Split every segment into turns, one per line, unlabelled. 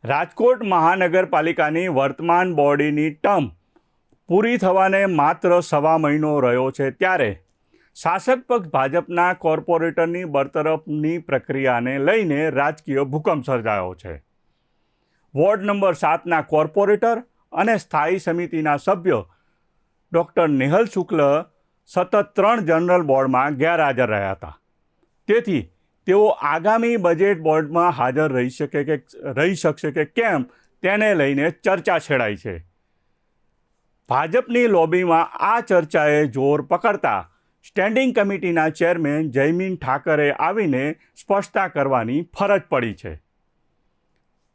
રાજકોટ મહાનગરપાલિકાની વર્તમાન બોડીની ટર્મ પૂરી થવાને માત્ર સવા મહિનો રહ્યો છે, ત્યારે શાસક પક્ષ ભાજપના કોર્પોરેટરની બરતરફની પ્રક્રિયાને લઈને રાજકીય ભૂકંપ સર્જાયો છે. વોર્ડ નંબર 7ના કોર્પોરેટર અને સ્થાયી સમિતિના સભ્ય ડૉક્ટર નેહલ શુક્લ સતત 3 જનરલ બોર્ડમાં ગેરહાજર રહ્યા હતા. તેથી તેઓ આગામી બજેટ બોર્ડમાં હાજર રહી શકશે કે કેમ તેને લઈને ચર્ચા છેડાઈ છે. ભાજપની લોબીમાં આ ચર્ચાએ જોર પકડતા સ્ટેન્ડિંગ કમિટીના ચેરમેન જયમીન ઠાકરે આવીને સ્પષ્ટતા કરવાની ફરજ પડી છે.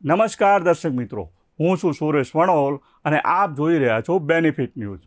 નમસ્કાર દર્શક મિત્રો, હું છું સુરેશ વણોલ અને આપ જોઈ રહ્યા છો બેનિફિટ ન્યૂઝ.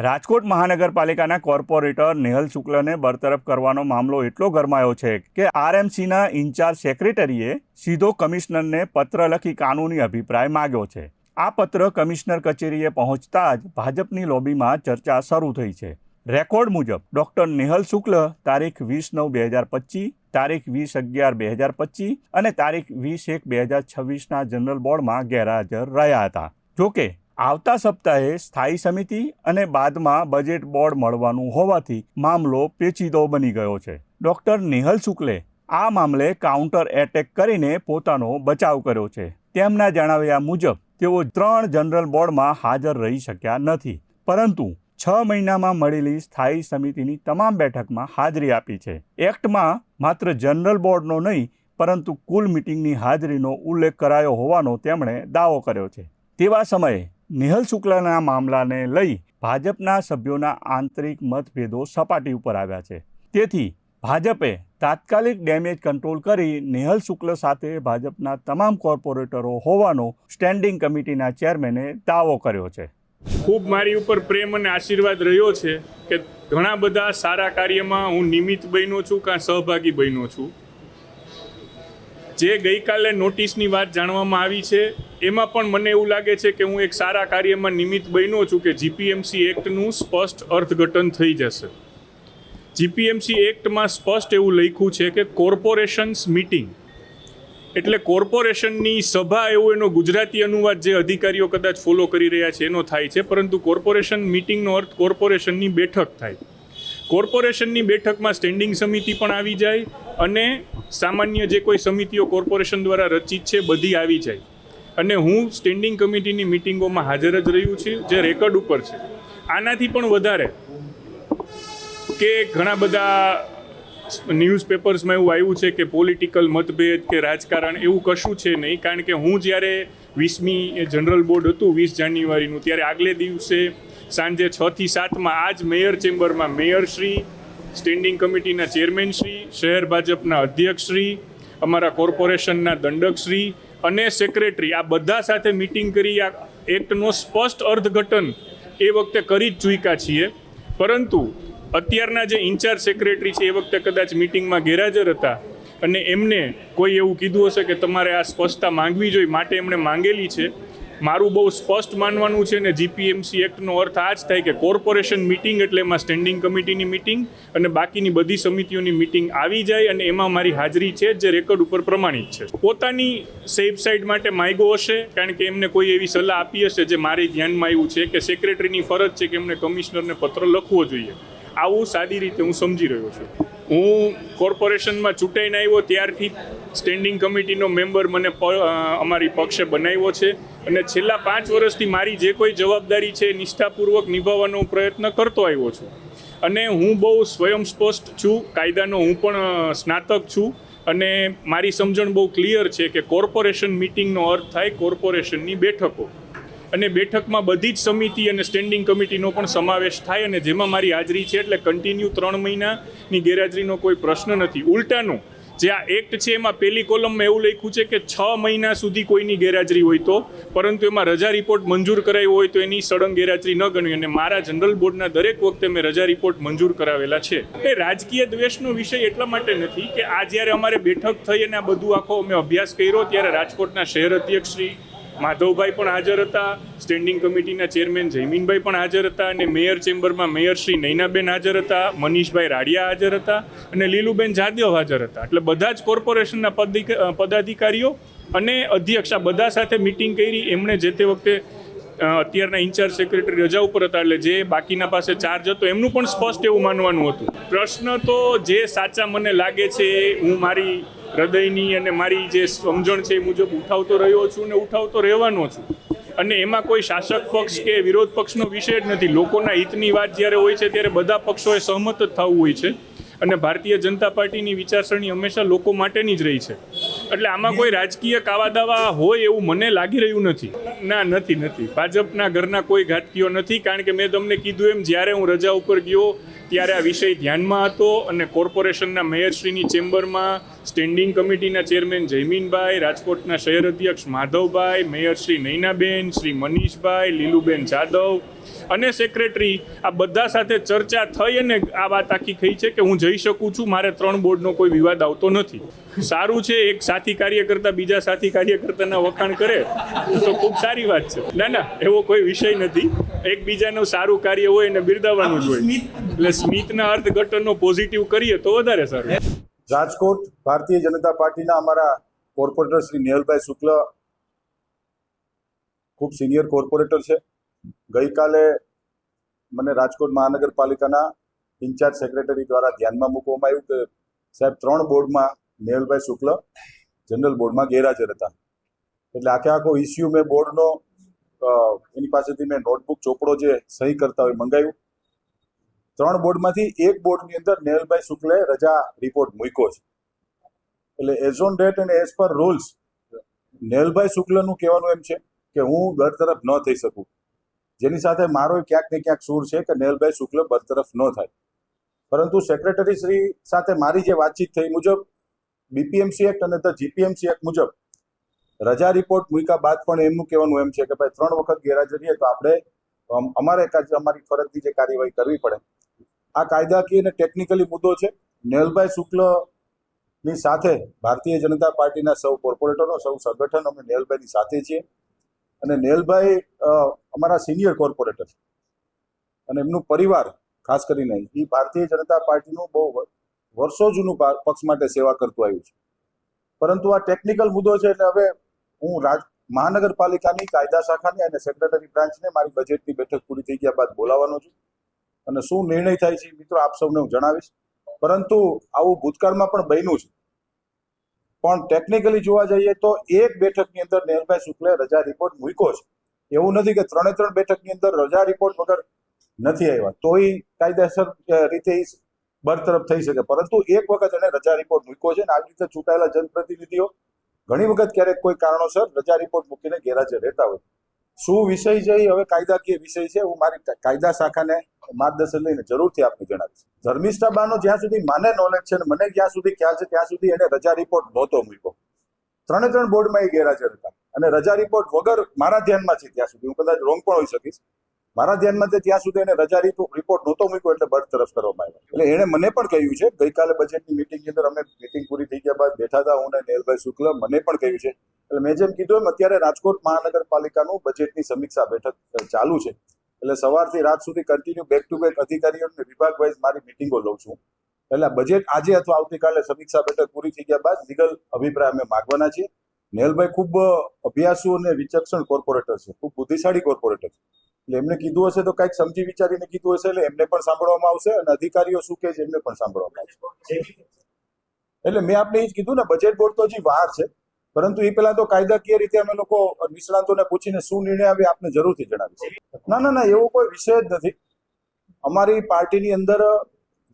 રાજકોટ મહાનગરપાલિકાના કોર્પોરેટર નેહલ શુક્લને બરતરફ કરવાનો મામલો એટલો ગરમાયો છે કે આરએમસીના ઇન્ચાર્જ સેક્રેટરીએ સીધો કમિશનરને પત્ર લખી કાનૂની અભિપ્રાય માગ્યો છે. આ પત્ર કમિશનર કચેરીએ પહોંચતા જ ભાજપની લોબીમાં ચર્ચા શરૂ થઈ છે. રેકોર્ડ મુજબ ડૉક્ટર નેહલ શુક્લ તારીખ 20/9/2025, તારીખ 20/11/2025 અને તારીખ 20/1/2026ના જનરલ બોર્ડમાં ગેરહાજર રહ્યા હતા. જોકે આવતા સપ્તાહે સ્થાયી સમિતિ અને બાદમાં બજેટ બોર્ડ મળવાનું હોવાથી મામલો પેચીદો બની ગયો છે. ડૉક્ટર નેહલ શુક્લે આ મામલે કાઉન્ટર એટેક કરીને પોતાનો બચાવ કર્યો છે. તેમના જણાવ્યા મુજબ તેઓ 3 જનરલ બોર્ડમાં હાજર રહી શક્યા નથી, પરંતુ 6 મહિનામાં મળેલી સ્થાયી સમિતિની તમામ બેઠકમાં હાજરી આપી છે. એક્ટમાં માત્ર જનરલ બોર્ડનો નહીં પરંતુ કુલ મિટિંગની હાજરીનો ઉલ્લેખ કરાયો હોવાનો તેમણે દાવો કર્યો છે. તેવા સમયે નેહલ શુક્લના મામલાને લઈ ભાજપના સભ્યોના આંતરિક મતભેદો સપાટી ઉપર આવ્યા છે. તેથી ભાજપે તાત્કાલિક ડેમેજ કંટ્રોલ કરી નેહલ શુક્લ સાથે ભાજપના તમામ કોર્પોરેટરો હોવાનો સ્ટેન્ડિંગ કમિટીના ચેરમેને દાવો કર્યો છે.
ખૂબ મારી ઉપર પ્રેમ અને આશીર્વાદ રહ્યો છે કે ઘણા બધા સારા કાર્યમાં હું નિમિત્ત બન્યો છું કાં સહભાગી બન્યો છું. જે ગઈકાલે નોટિસની વાત જાણવામાં આવી છે એમાં પણ મને એવું લાગે છે કે હું એક સારા કાર્યમાં નિમિત્ત બન્યો છું કે જીપીએમસી એક્ટનું સ્પષ્ટ અર્થઘટન થઈ જશે. જીપીએમસી એક્ટમાં સ્પષ્ટ એવું લખ્યું છે કે કોર્પોરેશન્સ મીટિંગ એટલે કોર્પોરેશનની સભા, એવો એનો ગુજરાતી અનુવાદ જે અધિકારીઓ કદાચ ફોલો કરી રહ્યા છે એનો થાય છે, પરંતુ કોર્પોરેશન મીટિંગનો અર્થ કોર્પોરેશનની બેઠક થાય. કોર્પોરેશનની બેઠકમાં સ્ટેન્ડિંગ સમિતિ પણ આવી જાય અને સામાન્ય જે કોઈ સમિતિઓ કોર્પોરેશન દ્વારા રચિત છે બધી આવી જાય. અને હું સ્ટેન્ડિંગ કમિટીની મિટિંગોમાં હાજર જ રહ્યું છું, જે રેકોર્ડ ઉપર છે. આનાથી પણ વધારે કે ઘણા બધા ન્યૂઝપેપર્સમાં એવું આવ્યું છે કે પોલિટિકલ મતભેદ કે રાજકારણ, એવું કશું છે નહીં. કારણ કે હું જ્યારે 20મી જનરલ બોર્ડ હતું 20 જાન્યુઆરીનું, ત્યારે આગલે દિવસે સાંજે 6 થી 7માં આ જ મેયર ચેમ્બરમાં મેયરશ્રી, સ્ટેન્ડિંગ કમિટીના ચેરમેનશ્રી, શહેર ભાજપના અધ્યક્ષશ્રી, અમારા કોર્પોરેશનના દંડકશ્રી અને સેક્રેટરી, આ બધા સાથે મિટિંગ કરી આ એક્ટનો સ્પષ્ટ અર્થઘટન એ વખતે કરી જ ચૂક્યા છીએ. પરંતુ અત્યારના જે ઇન્ચાર્જ સેક્રેટરી છે એ વખતે કદાચ મિટિંગમાં ગેરહાજર હતા અને એમને કોઈ એવું કીધું હશે કે તમારે આ સ્પષ્ટતા માંગવી જોઈએ, માટે એમણે માંગેલી છે. મારું બહુ સ્પષ્ટ માનવાનું છે ને જીપીએમસી એક્ટનો અર્થ આ જ થાય કે કોર્પોરેશન મિટિંગ એટલે એમાં સ્ટેન્ડિંગ કમિટીની મિટિંગ અને બાકીની બધી સમિતિઓની મિટિંગ આવી જાય અને એમાં મારી હાજરી છે જે રેકોર્ડ ઉપર પ્રમાણિત છે. પોતાની સેફ સાઇડ માટે માગ્યો હશે, કારણ કે એમને કોઈ એવી સલાહ આપી હશે જે મારી ધ્યાનમાં આવ્યું છે કે સેક્રેટરીની ફરજ છે કે એમને કમિશનરને પત્ર લખવો જોઈએ. આવું સાદી રીતે હું સમજી રહ્યો છું. હું કોર્પોરેશનમાં ચૂંટાઈને આવ્યો ત્યારથી સ્ટેન્ડિંગ કમિટીનો મેમ્બર મને અમારી પક્ષે બનાવ્યો છે અને છેલ્લા 5 વર્ષથી મારી જે કોઈ જવાબદારી છે એ નિષ્ઠાપૂર્વક નિભાવવાનો પ્રયત્ન કરતો આવ્યો છું. અને હું બહુ સ્વયંસ્પષ્ટ છું, કાયદાનો હું પણ સ્નાતક છું અને મારી સમજણ બહુ ક્લિયર છે કે કોર્પોરેશન મિટિંગનો અર્થ થાય કોર્પોરેશનની બેઠકો, અને બેઠકમાં બધી જ સમિતિ અને સ્ટેન્ડિંગ કમિટીનો પણ સમાવેશ થાય અને જેમાં મારી હાજરી છે. એટલે કન્ટિન્યુ 3 મહિનાની ગેરહાજરીનો કોઈ પ્રશ્ન નથી. ઉલટાનું જે આ એક્ટ છે એમાં પહેલી કોલમમાં એવું લખ્યું છે કે 6 મહિના સુધી કોઈની ગેરહાજરી હોય તો, પરંતુ એમાં રજા રિપોર્ટ મંજૂર કરાયો હોય તો એની સળંગ ગેરહાજરી ન ગણવી. અને મારા જનરલ બોર્ડના દરેક વખતે મેં રજા રિપોર્ટ મંજૂર કરાવેલા છે. એ રાજકીય દ્વેષનો વિષય એટલા માટે નથી કે આ જ્યારે અમારે બેઠક થઈ અને આ બધું આખો અમે અભ્યાસ કર્યો ત્યારે રાજકોટના શહેર અધ્યક્ષશ્રી, માધવભાઈ પણ હાજર હતા, સ્ટેન્ડિંગ કમિટીના ચેરમેન જયમીનભાઈ પણ હાજર હતા, અને મેયર ચેમ્બરમાં મેયર શ્રી નૈનાબેન હાજર હતા, મનીષભાઈ રાડિયા હાજર હતા અને લીલુબેન જાદવ હાજર હતા. એટલે બધા જ કોર્પોરેશનના પદાધિકારીઓ અને અધ્યક્ષ આ બધા સાથે મિટિંગ કરી. એમણે જે તે વખતે અત્યારના ઇન્ચાર્જ સેક્રેટરી રજા ઉપર હતા, એટલે જે બાકીના પાસે ચાર્જ હતો એમનું પણ સ્પષ્ટ એવું માનવાનું હતું. પ્રશ્ન તો જે સાચા મને લાગે છે હું મારી હૃદયની અને મારી જે સમજણ છે એ મુજબ ઉઠાવતો રહ્યો છું ને ઉઠાવતો રહેવાનો છું. અને એમાં કોઈ શાસક પક્ષ કે વિરોધ પક્ષનો વિષય જ નથી. લોકોના હિતની વાત જ્યારે હોય છે ત્યારે બધા પક્ષોએ સહમત જ થવું હોય છે. અને ભારતીય જનતા પાર્ટીની વિચારસરણી હંમેશા લોકો માટેની જ રહી છે. એટલે આમાં કોઈ રાજકીય કાવાદાવા હોય એવું મને લાગી રહ્યું નથી. ના, નથી. ભાજપના ઘરના કોઈ ઘાતકીઓ નથી. કારણ કે મેં તમને કીધું એમ, જ્યારે હું રજા ઉપર ગયો ત્યારે આ વિષય ધ્યાનમાં હતો અને કોર્પોરેશનના મેયરશ્રીની ચેમ્બરમાં સ્ટેન્ડિંગ કમિટીના ચેરમેન જયમીનભાઈ, રાજકોટના શહેર અધ્યક્ષ માધવભાઈ, મેયર શ્રી નૈનાબેન, શ્રી મનીષભાઈ, લીલુબેન જાદવ અને સેક્રેટરી આ બધા સાથે ચર્ચા થઈ અને આ વાત આખી થઈ છે કે હું જઈ શકું છું. મારે 3 બોર્ડનો કોઈ વિવાદ આવતો નથી. સારું છે, એક સાથી કાર્યકર્તા બીજા સાથી કાર્યકર્તાના વખાણ કરે તો ખૂબ સારી વાત છે. ના, એવો કોઈ વિષય નથી. એકબીજાનું સારું કાર્ય હોય એને બિરદાવવાનું જ હોય. એટલે સ્મિતના અર્થઘટનનો પોઝિટિવ કરીએ તો વધારે સારું.
રાજકોટ ભારતીય જનતા પાર્ટીના અમારા કોર્પોરેટર શ્રી નેહલભાઈ શુક્લ ખૂબ સિનિયર કોર્પોરેટર છે. ગઈકાલે મને રાજકોટ મહાનગરપાલિકાના ઇન્ચાર્જ સેક્રેટરી દ્વારા ધ્યાનમાં મૂકવામાં આવ્યું કે સાહેબ 3 બોર્ડમાં નેહલભાઈ શુક્લ જનરલ બોર્ડમાં ગેરહાજર હતા. એટલે આખો ઇસ્યુ મેં બોર્ડનો એની પાસેથી મેં નોટબુક ચોપડો જે સહી કરતા હોય મંગાવ્યું. 3 બોર્ડમાંથી એક બોર્ડની અંદર નેહલભાઈ શુક્લે રજા રિપોર્ટ મૂક્યો છે. એટલે એઝ ઓન ડેટ અને એઝ પર રૂલ્સ નેહલભાઈ શુક્લનું કહેવાનું એમ છે કે હું બરતરફ ન થઈ શકું. જેની સાથે મારો ક્યાંક ને ક્યાંક સૂર છે કે નેહલભાઈ શુક્લ બરતરફ ન થાય. પરંતુ સેક્રેટરી શ્રી સાથે મારી જે વાતચીત થઈ મુજબ બીપીએમસી એક્ટ અને જીપીએમસી એક્ટ મુજબ રજા રિપોર્ટ મૂક્યા બાદ પણ એમનું કહેવાનું એમ છે કે ભાઈ 3 વખત ગેરહાજર રહીએ તો આપણે અમારી ફરજની જે કાર્યવાહી કરવી પડે. આ કાયદાકીય અને ટેકનિકલી મુદ્દો છે. નેહલભાઈ શુક્લની સાથે ભારતીય જનતા પાર્ટીના સૌ કોર્પોરેટરો, સૌ સંગઠન અમે નેહલભાઈની સાથે છીએ. અને નેહલભાઈ અમારા સિનિયર કોર્પોરેટર અને એમનું પરિવાર ખાસ કરીને એ ભારતીય જનતા પાર્ટીનું બહુ વર્ષો જૂનું પક્ષ માટે સેવા કરતું આવ્યું છે. પરંતુ આ ટેકનિકલ મુદ્દો છે એટલે હવે હું મહાનગરપાલિકાની કાયદા શાખાની અને સેક્રેટરી બ્રાન્ચને મારી બજેટની બેઠક પૂરી થઈ ગયા બાદ બોલાવવાનો છું. અને શું નિર્ણય થાય છે મિત્રો આપ સૌને હું જણાવીશ. પરંતુ આવું ભૂતકાળમાં પણ બન્યું છે. પણ ટેકનિકલી જોવા જઈએ તો એક બેઠકની અંદર નેહલભાઈ શુક્લે રજા રિપોર્ટ મૂક્યો છે. એવું નથી કે 3 બેઠકની અંદર રજા રિપોર્ટ વગર નથી આવ્યા તોય કાયદેસર રીતે બરતરફ થઈ શકે. પરંતુ એક વખત એને રજા રિપોર્ટ મૂક્યો છે અને આવી રીતે ચૂંટાયેલા જનપ્રતિનિધિઓ ઘણી વખત ક્યારેક કોઈ કારણોસર રજા રિપોર્ટ મૂકીને ગેરહાજર રહેતા હોય. શું વિષય છે એ હવે કાયદાકીય વિષય છે. હું મારી કાયદા શાખાને માર્ગદર્શન લઈને જરૂરથી આપને જણાવીશ. ધર્મિષ્ઠાબાનો જ્યાં સુધી મને નોલેજ છે અને મને જ્યાં સુધી ખ્યાલ છે ત્યાં સુધી એને રજા રિપોર્ટ નહોતો મૂક્યો. 3 બોર્ડમાં એ ગેરહાજર હતા અને રજા રિપોર્ટ વગર મારા ધ્યાનમાં છે ત્યાં સુધી, હું કદાચ રોંગ પણ હોઈ શકીશ, મારા ધ્યાનમાં છે ત્યાં સુધી એને રજા રિપોર્ટ નહોતો મૂક્યો એટલે બરતરફ કરવામાં આવ્યો. એટલે એણે મને પણ કહ્યું છે, ગઈકાલે બજેટની મિટિંગની અંદર અમે મિટિંગ પૂરી થઈ ગયા બાદ બેઠા હતા હું ને નેહલભાઈ શુક્લ, મને પણ કહ્યું છે. એટલે મેં જેમ કીધું એમ અત્યારે રાજકોટ મહાનગરપાલિકાનું બજેટની સમીક્ષા બેઠક ચાલુ છે. એટલે સવારથી રાત સુધી કન્ટિન્યુ બેક ટુ બેક અધિકારીઓ અને વિભાગ વાઇઝ મારી મિટિંગો લઉં છું. એટલે બજેટ આજે અથવા આવતીકાલે સમીક્ષા બેઠક પૂરી થઈ ગયા બાદ લીગલ અભિપ્રાય અમે માંગવાના છીએ. નેહલભાઈ ખૂબ અભ્યાસુ અને વિચક્ષણ કોર્પોરેટર છે, ખૂબ બુદ્ધિશાળી કોર્પોરેટર છે. એટલે એમને કીધું હશે તો કંઈક સમજી વિચારીને કીધું હશે એટલે એમને પણ સાંભળવામાં આવશે અને અધિકારીઓ શું કહે છે એમને પણ સાંભળવામાં આવશે. એટલે મેં આપણે એ જ કીધું ને, બજેટ બોર્ડ તો હજી વાર છે. પરંતુ એ પહેલા તો કાયદાકીય રીતે અમે લોકો નિષ્ણાંતોને પૂછીને શું નિર્ણય આવે આપને જરૂરથી જણાવીશું. ના, એવો કોઈ વિષય જ નથી. અમારી પાર્ટીની અંદર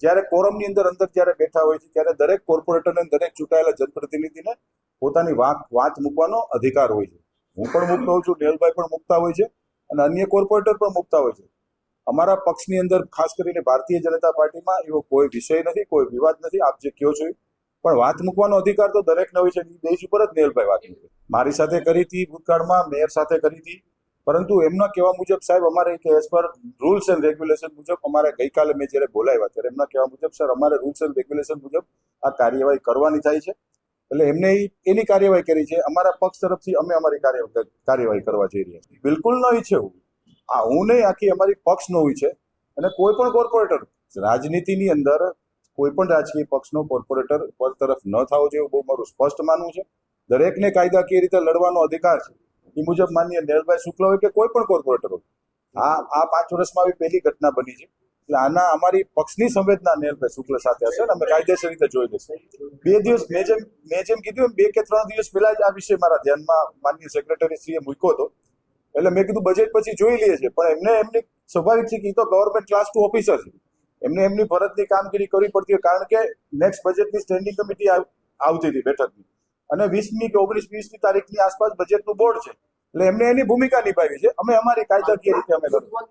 જ્યારે કોરમની અંદર જ્યારે બેઠા હોય છે ત્યારે દરેક કોર્પોરેટરને દરેક ચૂંટાયેલા જનપ્રતિનિધિને પોતાની વાત મૂકવાનો અધિકાર હોય છે. હું પણ મૂકતો હોઉં છું, નેહલભાઈ પણ મૂકતા હોય છે અને અન્ય કોર્પોરેટર પણ મૂકતા હોય છે. અમારા પક્ષની અંદર ખાસ કરીને ભારતીય જનતા પાર્ટીમાં એવો કોઈ વિષય નથી, કોઈ વિવાદ નથી. આપ જે કહો છો પણ વાત મૂકવાનો અધિકાર તો દરેકને હોય છે. એ દેશ ઉપર જ નેહલભાઈ વાત મૂકે. મારી સાથે કરી હતી ભૂતકાળમાં, મેયર સાથે કરી હતી. પરંતુ એમના કહેવા મુજબ સાહેબ અમારે કે as per rules and regulation મુજબ અમારે ગઈકાલે મેં જ્યારે બોલાવ્યા ત્યારે એમના કહેવા મુજબ સર અમારે રૂલ્સ એન્ડ રેગ્યુલેશન મુજબ આ કાર્યવાહી કરવાની થાય છે એટલે એમને એની કાર્યવાહી કરી છે. અમારા પક્ષ તરફથી અમે અમારી કાર્યવાહી કરવા જઈ રહ્યા છીએ. બિલકુલ ન ઈચ્છે હું હું નહીં, આખી અમારી પક્ષ ન ઈચ્છે. અને કોઈ પણ કોર્પોરેટર રાજનીતિની અંદર કોઈ પણ રાજકીય પક્ષનો કોર્પોરેટર બરતરફ ન થવો જોઈએ, બહુ મારું સ્પષ્ટ માનવું છે. દરેકને કાયદાકીય રીતે લડવાનો અધિકાર છે. એ મુજબ માનીય નેહલભાઈ શુક્લ હોય કે કોઈ પણ કોર્પોરેટર હોય, આ 5 વર્ષમાં આવી પહેલી ઘટના બની છે. એટલે આના અમારી પક્ષની સંવેદના નેહલભાઈ શુક્લ સાથે હશે અને અમે કાયદેસર રીતે જોઈ લઈશું. 2 દિવસ મેં જેમ કીધું એમ 2 કે 3 દિવસ પહેલા જ આ વિષય મારા ધ્યાનમાં માનનીય સેક્રેટરીશ્રીએ મૂક્યો હતો. એટલે મેં કીધું બજેટ પછી જોઈ લઈએ છીએ. પણ એમની સ્વાભાવિક છે કે એ તો ગવર્મેન્ટ ક્લાસ 2 ઓફિસર છે, એમને એમની ફરજની કામગીરી કરવી પડતી હોય. કારણ કે નેક્સ્ટ બજેટની સ્ટેન્ડિંગ કમિટી આવતી હતી બેઠકની, અને 20મી કે 19-20મી તારીખની આસપાસ બજેટનું બોર્ડ છે. એટલે એમને એની ભૂમિકા નિભાવી છે. અમે અમારી કાયદાકીય રીતે અમે લડ્યું.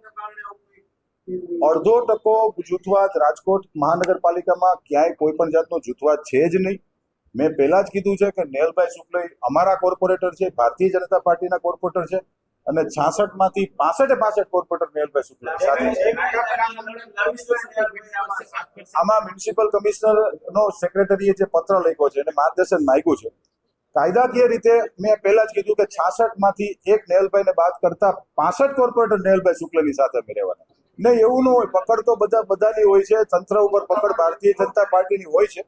1/2% જૂથવાદ રાજકોટ મહાનગરપાલિકામાં ક્યાંય કોઈ પણ જાતનો જૂથવાદ છે જ નહીં. મેં પહેલા જ કીધું છે કે નેહલભાઈ શુક્લ અમારા કોર્પોરેટર છે, ભારતીય જનતા પાર્ટીના કોર્પોરેટર છે, અને 66માંથી 65 કોર્પોરેટર નેહલભાઈ શુક્લ સાથે છે. આમાં મ્યુનિસિપલ કમિશનરનો સેક્રેટરીએ જે પત્ર લખ્યો છે અને માર્ગદર્શન માંગ્યું છે, કાયદાકીય રીતે મેં પહેલા જ કીધું કે 66માંથી એક નેહલભાઈને બાદ કરતા 65 કોર્પોરેટર નેહલભાઈ શુક્લની સાથે અમે રહેવાના. નહીં, એવું ન હોય. પકડ તો બધાની હોય છે, તંત્ર ઉપર પકડ ભારતીય જનતા પાર્ટીની હોય છે.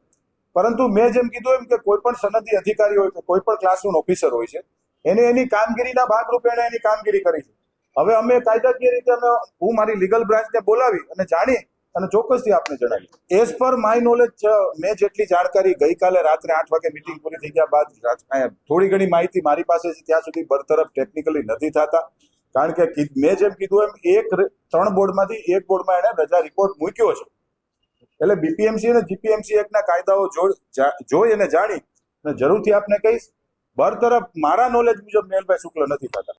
પરંતુ મેં જેમ કીધું એમ કે કોઈ પણ સનદી અધિકારી હોય કે કોઈ પણ ક્લાસ 1 ઓફિસર હોય છે, એને એની કામગીરીના ભાગરૂપે એને એની કામગીરી કરી છે. હવે અમે કાયદાકીય રીતે હું મારી લીગલ બ્રાન્ચને બોલાવી અને જાણી અને ચોક્કસથી આપને જણાવી. એઝ પર માય નોલેજ મેં જેટલી જાણકારી ગઈકાલે રાત્રે 8 વાગે મિટિંગ પૂરી થઈ ગયા બાદ થોડી ઘણી માહિતી મારી પાસે છે, ત્યાં સુધી બરતરફ ટેકનિકલી નથી થતા. કારણ કે મેં જેમ કીધું એમ 3 બોર્ડમાંથી 1 બોર્ડમાં એને રજા રિપોર્ટ મૂક્યો છે. એટલે બીપીએમસી અને જીપીએમસી એક્ટના કાયદાઓ જોઈ અને જાણી અને જરૂરથી આપને કહીશ, બરતરફ મારા નોલેજ મુજબ નેહલભાઈ શુક્લ નથી થતા.